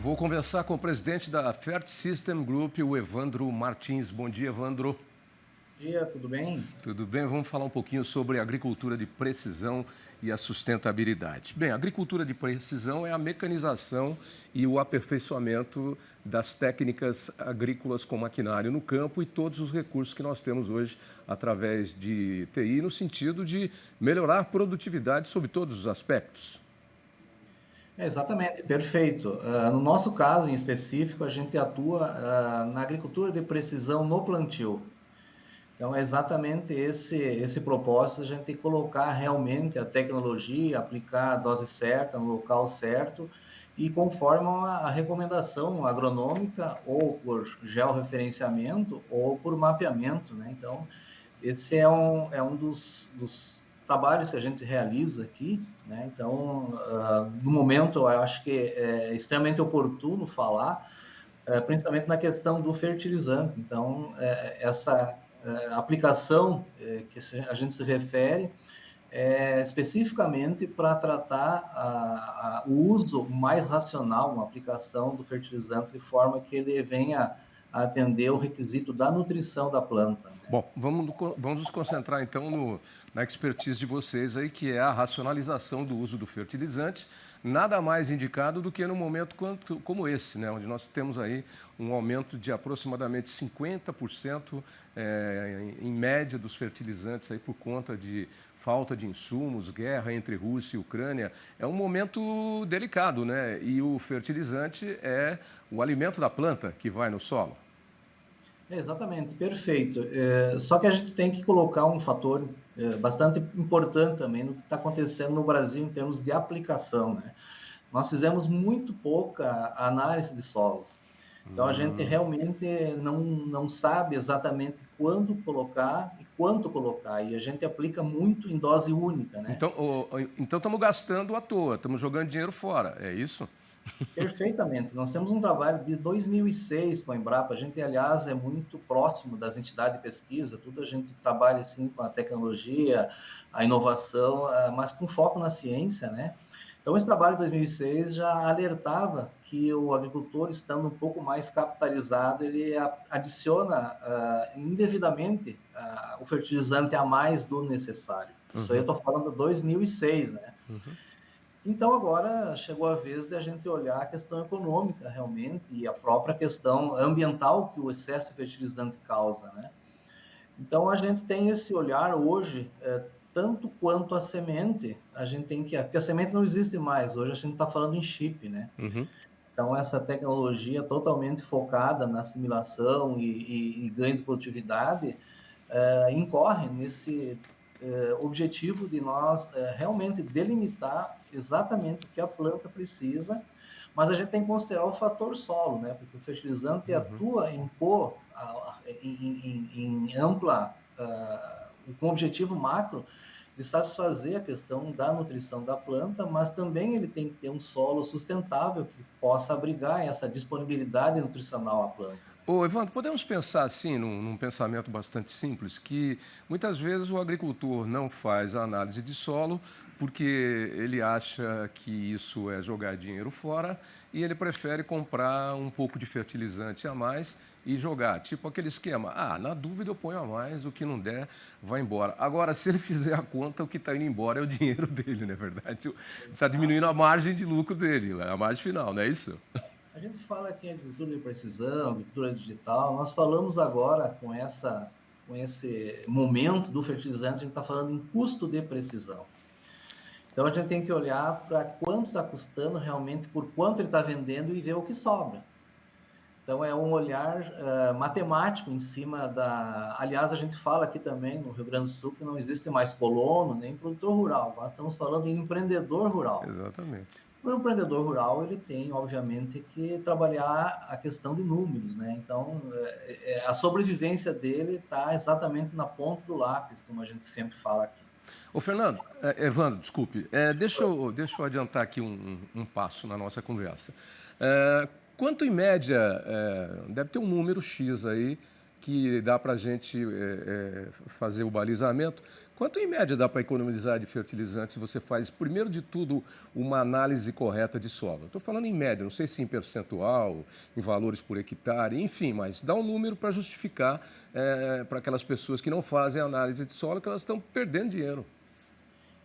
vou conversar com o presidente da Fert System Group, o Evandro Martins. Bom dia, Evandro. Bom dia, tudo bem? Tudo bem? Vamos falar um pouquinho sobre agricultura de precisão e a sustentabilidade. Bem, a agricultura de precisão é a mecanização e o aperfeiçoamento das técnicas agrícolas com maquinário no campo e todos os recursos que nós temos hoje através de TI, no sentido de melhorar a produtividade sob todos os aspectos. Exatamente, perfeito. No nosso caso em específico, a gente atua na agricultura de precisão no plantio. Então, é exatamente esse propósito, a gente colocar realmente a tecnologia, aplicar a dose certa, no local certo, e conforme a recomendação agronômica, ou por georreferenciamento, ou por mapeamento, né? Então, esse é um dos trabalhos que a gente realiza aqui, né? Então, no momento, eu acho que é extremamente oportuno falar, principalmente na questão do fertilizante. Então, essa aplicação que a gente se refere especificamente para tratar o uso mais racional, uma aplicação do fertilizante de forma que ele venha a atender o requisito da nutrição da planta, né? Bom, vamos nos concentrar então na expertise de vocês aí, que é a racionalização do uso do fertilizante, nada mais indicado do que num momento como esse, né, onde nós temos aí um aumento de aproximadamente 50% em média dos fertilizantes aí por conta de falta de insumos, guerra entre Rússia e Ucrânia. É um momento delicado, né? E o fertilizante é o alimento da planta que vai no solo. Exatamente, perfeito. Só que a gente tem que colocar um fator bastante importante também no que está acontecendo no Brasil em termos de aplicação, né? Nós fizemos muito pouca análise de solos. Então, a gente realmente não sabe exatamente quando colocar e quanto colocar. E a gente aplica muito em dose única, né? Então estamos gastando à toa, estamos jogando dinheiro fora, é isso? Perfeitamente. Nós temos um trabalho de 2006 com a Embrapa. A gente, aliás, é muito próximo das entidades de pesquisa. Tudo a gente trabalha assim com a tecnologia, a inovação, mas com foco na ciência, né? Então, esse trabalho de 2006 já alertava que o agricultor, estando um pouco mais capitalizado, ele adiciona indevidamente o fertilizante a mais do necessário. Isso aí eu estou falando de 2006, né? Então, agora chegou a vez de a gente olhar a questão econômica, realmente, e a própria questão ambiental que o excesso de fertilizante causa, né? Então, a gente tem esse olhar hoje, tanto quanto a semente, a gente tem que... Porque a semente não existe mais, hoje a gente está falando em chip, né? Então, essa tecnologia totalmente focada na assimilação e ganho de produtividade incorre nesse objetivo de nós realmente delimitar exatamente o que a planta precisa, mas a gente tem que considerar o fator solo, né? Porque o fertilizante atua em ampla, com objetivo macro de satisfazer a questão da nutrição da planta, mas também ele tem que ter um solo sustentável que possa abrigar essa disponibilidade nutricional à planta. Ô, Evandro, podemos pensar assim, num pensamento bastante simples, que muitas vezes o agricultor não faz a análise de solo porque ele acha que isso é jogar dinheiro fora e ele prefere comprar um pouco de fertilizante a mais e jogar. Tipo aquele esquema, na dúvida eu ponho a mais, o que não der vai embora. Agora, se ele fizer a conta, o que está indo embora é o dinheiro dele, não é verdade? Está diminuindo a margem de lucro dele, a margem final, não é isso? A gente fala aqui em agricultura de precisão, agricultura digital. Nós falamos agora com esse momento do fertilizante, a gente está falando em custo de precisão. Então, a gente tem que olhar para quanto está custando realmente, por quanto ele está vendendo e ver o que sobra. Então, é um olhar matemático em cima da... Aliás, a gente fala aqui também no Rio Grande do Sul que não existe mais colono, nem produtor rural. Nós estamos falando em empreendedor rural. Exatamente. O empreendedor rural, ele tem, obviamente, que trabalhar a questão de números, né? Então, a sobrevivência dele está exatamente na ponta do lápis, como a gente sempre fala aqui. Ô, Fernando, Evandro, desculpe, deixa eu adiantar aqui um passo na nossa conversa. Quanto, em média, deve ter um número X aí, que dá para a gente fazer o balizamento. Quanto, em média, dá para economizar de fertilizante se você faz, primeiro de tudo, uma análise correta de solo? Estou falando em média, não sei se em percentual, em valores por hectare, enfim, mas dá um número para justificar para aquelas pessoas que não fazem análise de solo, que elas estão perdendo dinheiro.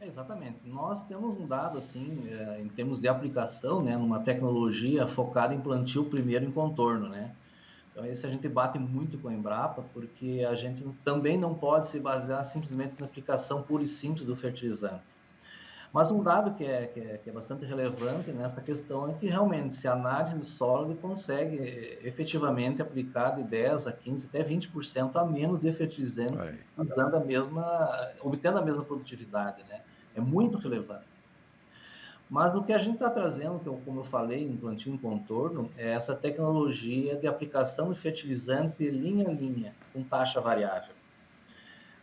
Exatamente. Nós temos um dado, assim, em termos de aplicação, né, numa tecnologia focada em plantio primeiro em contorno, né? Então, esse a gente bate muito com a Embrapa, porque a gente também não pode se basear simplesmente na aplicação pura e simples do fertilizante. Mas um dado que é bastante relevante nessa questão é que realmente, se a análise de solo ele consegue efetivamente aplicar de 10 a 15, até 20% a menos de fertilizante, Aí. obtendo a mesma produtividade, né? É muito relevante. Mas o que a gente está trazendo, como eu falei, no plantio em contorno, é essa tecnologia de aplicação de fertilizante linha a linha, com taxa variável.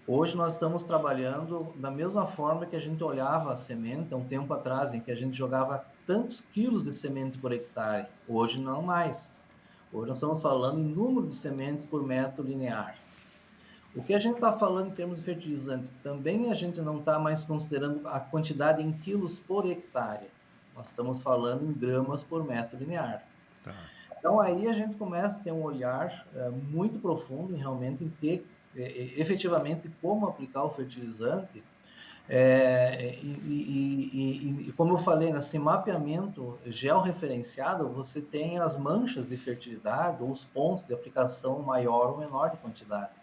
Hoje nós estamos trabalhando da mesma forma que a gente olhava a semente há um tempo atrás, em que a gente jogava tantos quilos de semente por hectare. Hoje não mais. Hoje nós estamos falando em número de sementes por metro linear. O que a gente está falando em termos de fertilizante, também a gente não está mais considerando a quantidade em quilos por hectare. Nós estamos falando em gramas por metro linear. Tá. Então aí a gente começa a ter um olhar muito profundo em realmente em ter efetivamente como aplicar o fertilizante. E como eu falei, nesse mapeamento georreferenciado, você tem as manchas de fertilidade ou os pontos de aplicação maior ou menor de quantidade.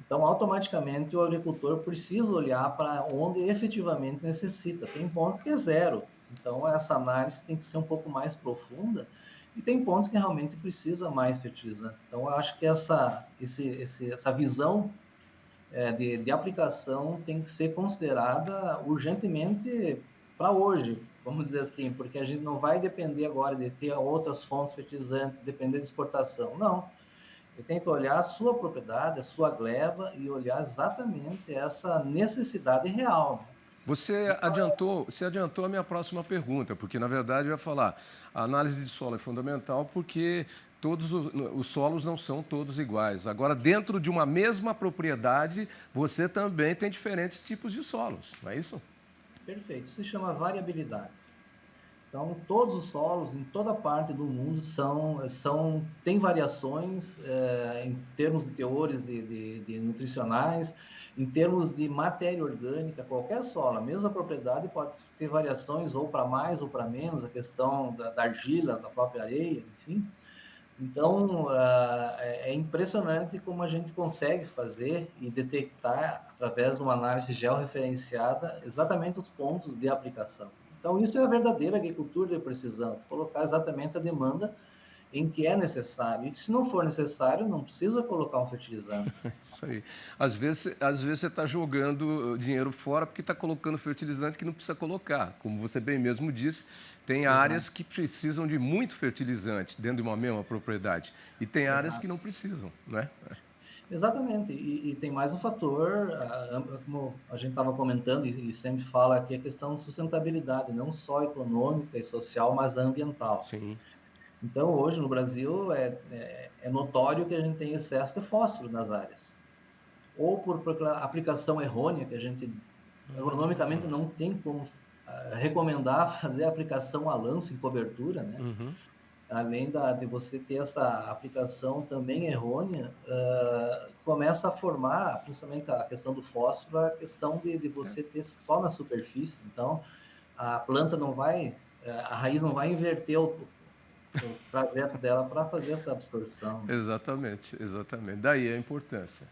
Então, automaticamente, o agricultor precisa olhar para onde efetivamente necessita. Tem pontos que é zero. Então, essa análise tem que ser um pouco mais profunda e tem pontos que realmente precisa mais fertilizante. Então, eu acho que essa visão de aplicação tem que ser considerada urgentemente para hoje, vamos dizer assim, porque a gente não vai depender agora de ter outras fontes fertilizantes, depender de exportação. Não. Ele tem que olhar a sua propriedade, a sua gleba e olhar exatamente essa necessidade real. Né? Você adiantou a minha próxima pergunta, porque na verdade eu ia falar, a análise de solo é fundamental porque todos os solos não são todos iguais. Agora, dentro de uma mesma propriedade, você também tem diferentes tipos de solos, não é isso? Perfeito, isso se chama variabilidade. Então, todos os solos, em toda parte do mundo, têm variações em termos de teores de nutricionais, em termos de matéria orgânica, qualquer solo, a mesma propriedade pode ter variações ou para mais ou para menos, a questão da argila, da própria areia, enfim. Então, é impressionante como a gente consegue fazer e detectar, através de uma análise georreferenciada, exatamente os pontos de aplicação. Então, isso é a verdadeira agricultura de precisão, colocar exatamente a demanda em que é necessário. E se não for necessário, não precisa colocar um fertilizante. Isso aí. Às vezes você está jogando dinheiro fora porque está colocando fertilizante que não precisa colocar. Como você bem mesmo disse, tem áreas que precisam de muito fertilizante dentro de uma mesma propriedade e tem áreas que não precisam, não é? Exatamente, e tem mais um fator, como a gente estava comentando e sempre fala aqui, a questão de sustentabilidade, não só econômica e social, mas ambiental. Sim. Então, hoje no Brasil, é notório que a gente tem excesso de fósforo nas áreas. Ou por aplicação errônea, que a gente, agronomicamente, não tem como recomendar fazer a aplicação a lanço em cobertura, né? Uhum. Além de você ter essa aplicação também errônea, começa a formar, principalmente a questão do fósforo, a questão de você ter só na superfície. Então, a planta não vai, a raiz não vai inverter o trajeto dela para fazer essa absorção. Exatamente, exatamente. Daí a importância.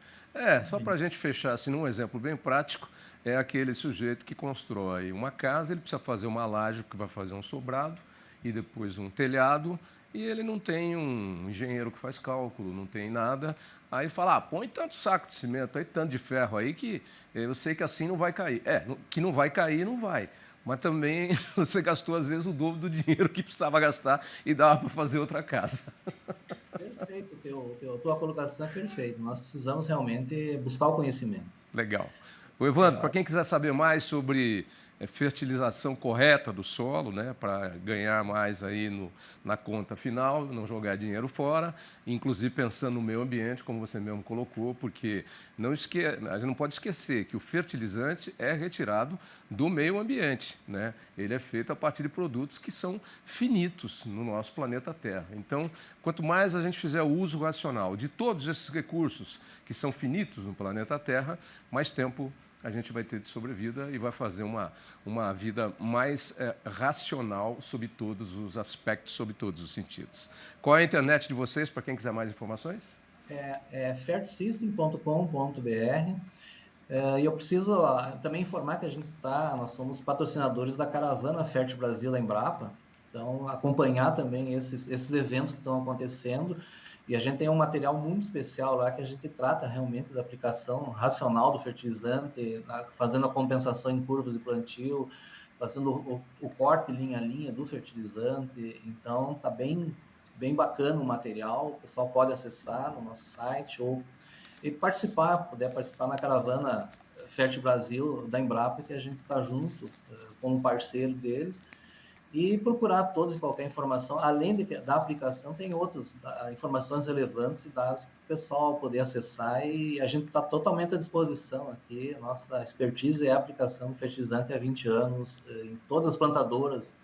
Só Sim. para a gente fechar assim, num exemplo bem prático, é aquele sujeito que constrói uma casa, ele precisa fazer uma laje, que vai fazer um sobrado, e depois um telhado, e ele não tem um engenheiro que faz cálculo, não tem nada. Aí fala, põe tanto saco de cimento aí, tanto de ferro aí, que eu sei que assim não vai cair. Que não vai cair, não vai. Mas também você gastou, às vezes, o dobro do dinheiro que precisava gastar e dava para fazer outra casa. Perfeito, tua colocação é perfeita. Nós precisamos realmente buscar o conhecimento. Legal. Ô, Evandro, para quem quiser saber mais sobre fertilização correta do solo, né, para ganhar mais aí na conta final, não jogar dinheiro fora, inclusive pensando no meio ambiente, como você mesmo colocou, porque a gente não pode esquecer que o fertilizante é retirado do meio ambiente, né? Ele é feito a partir de produtos que são finitos no nosso planeta Terra. Então, quanto mais a gente fizer o uso racional de todos esses recursos que são finitos no planeta Terra, mais tempo a gente vai ter de sobrevida e vai fazer uma vida mais racional sob todos os aspectos, sob todos os sentidos. Qual é a internet de vocês, para quem quiser mais informações? É fertsystem.com.br. E eu preciso também informar que nós somos patrocinadores da caravana Fert Brasil da Embrapa, então acompanhar também esses eventos que estão acontecendo. E a gente tem um material muito especial lá que a gente trata realmente da aplicação racional do fertilizante, fazendo a compensação em curvas de plantio, fazendo o corte linha a linha do fertilizante. Então, está bem bacana o material, o pessoal pode acessar no nosso site ou puder participar na caravana Fert Brasil da Embrapa, que a gente está junto como parceiro deles. E procurar todas e qualquer informação, além da aplicação, tem outras informações relevantes e dados para o pessoal poder acessar, e a gente está totalmente à disposição aqui. Nossa expertise é a aplicação do fertilizante há 20 anos, em todas as plantadoras,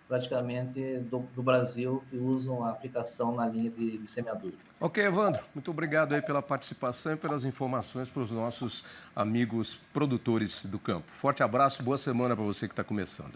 praticamente, do Brasil, que usam a aplicação na linha de semeadura. Ok, Evandro, muito obrigado aí pela participação e pelas informações para os nossos amigos produtores do campo. Forte abraço, boa semana para você que está começando.